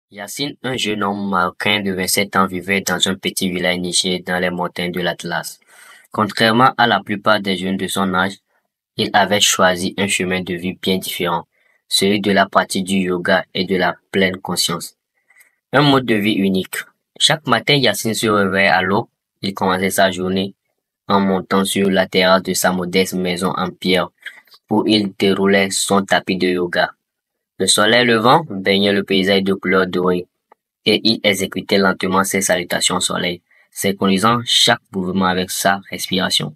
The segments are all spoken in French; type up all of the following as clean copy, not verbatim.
Yacine, un jeune homme marocain de 27 ans, vivait dans un petit village niché dans les montagnes de l'Atlas. Contrairement à la plupart des jeunes de son âge, il avait choisi un chemin de vie bien différent, celui de la pratique du yoga et de la pleine conscience. Un mode de vie unique. Chaque matin, Yacine se réveillait à l'aube. Il commençait sa journée en montant sur la terrasse de sa modeste maison en pierre où il déroulait son tapis de yoga. Le soleil levant baignait le paysage de couleur dorée et il exécutait lentement ses salutations au soleil, synchronisant chaque mouvement avec sa respiration.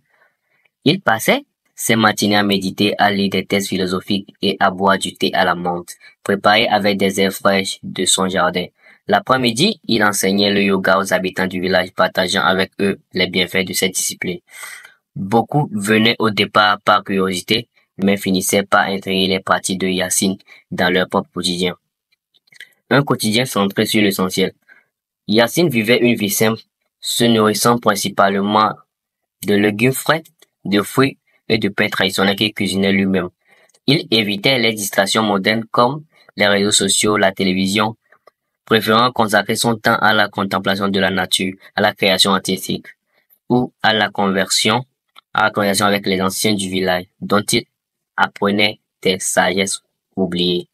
Il passait ses matinées à méditer, à lire des textes philosophiques et à boire du thé à la menthe, préparé avec des herbes fraîches de son jardin. L'après-midi, il enseignait le yoga aux habitants du village, partageant avec eux les bienfaits de cette discipline. Beaucoup venaient au départ par curiosité, mais finissaient par intégrer les pratiques de Yacine dans leur propre quotidien. Un quotidien centré sur l'essentiel. Yacine vivait une vie simple, se nourrissant principalement de légumes frais, de fruits et de pains traditionnels qu'il cuisinait lui-même. Il évitait les distractions modernes comme les réseaux sociaux, la télévision, préférant consacrer son temps à la contemplation de la nature, à la création artistique ou à la conversation avec les anciens du village, dont il apprenait des sagesses oubliées.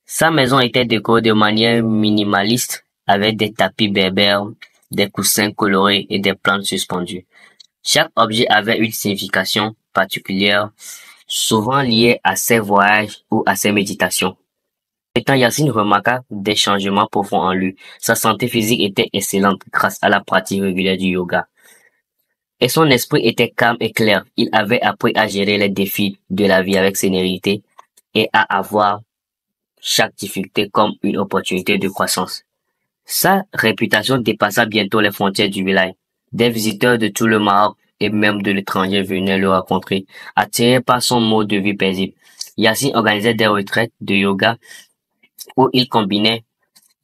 Sa maison était décorée de manière minimaliste, avec des tapis berbères, des coussins colorés et des plantes suspendues. Chaque objet avait une signification particulière, souvent liée à ses voyages ou à ses méditations. Étant Yacine remarqua des changements profonds en lui. Sa santé physique était excellente grâce à la pratique régulière du yoga. Et son esprit était calme et clair. Il avait appris à gérer les défis de la vie avec sérénité et à avoir chaque difficulté comme une opportunité de croissance. Sa réputation dépassa bientôt les frontières du village. Des visiteurs de tout le Maroc et même de l'étranger venaient le rencontrer, attirés par son mode de vie paisible. Yacine organisait des retraites de yoga où il combinait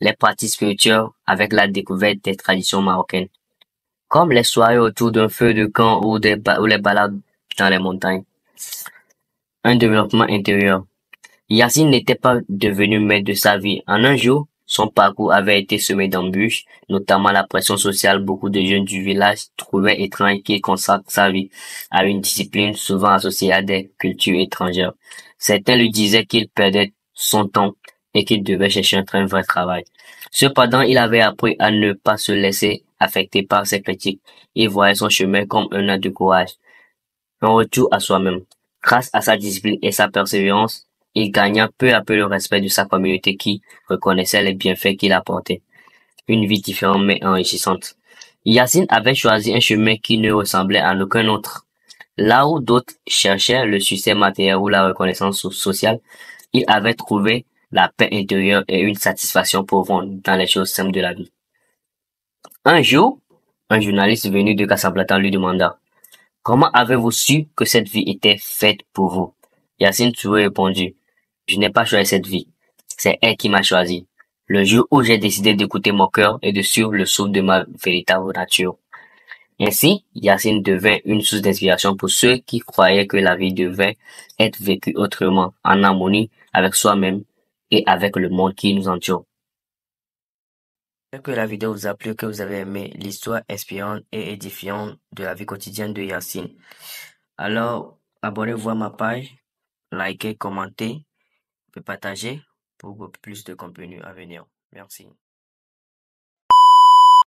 les pratiques spirituelles avec la découverte des traditions marocaines, comme les soirées autour d'un feu de camp ou les balades dans les montagnes. Un développement intérieur. Yacine n'était pas devenu maître de sa vie. En un jour, son parcours avait été semé d'embûches, notamment la pression sociale. Beaucoup de jeunes du village trouvaient étrange qu'il consacre sa vie à une discipline souvent associée à des cultures étrangères. Certains lui disaient qu'il perdait son temps et qu'il devait chercher un vrai travail. Cependant, il avait appris à ne pas se laisser affecter par ces critiques. Il voyait son chemin comme un acte de courage, un retour à soi-même. Grâce à sa discipline et sa persévérance, il gagna peu à peu le respect de sa communauté qui reconnaissait les bienfaits qu'il apportait. Une vie différente mais enrichissante. Yacine avait choisi un chemin qui ne ressemblait à aucun autre. Là où d'autres cherchaient le succès matériel ou la reconnaissance sociale, il avait trouvé la paix intérieure et une satisfaction profonde dans les choses simples de la vie. Un jour, un journaliste venu de Casablanca lui demanda: comment avez-vous su que cette vie était faite pour vous? Yacine Touré répondit: je n'ai pas choisi cette vie. C'est elle qui m'a choisi. Le jour où j'ai décidé d'écouter mon cœur et de suivre le souffle de ma véritable nature. Ainsi, Yacine devint une source d'inspiration pour ceux qui croyaient que la vie devait être vécue autrement, en harmonie avec soi-même et avec le monde qui nous entoure. J'espère que la vidéo vous a plu, que vous avez aimé l'histoire inspirante et édifiante de la vie quotidienne de Yacine. Alors, abonnez-vous à ma page, likez, commentez, et partagez pour beaucoup plus de contenu à venir. Merci.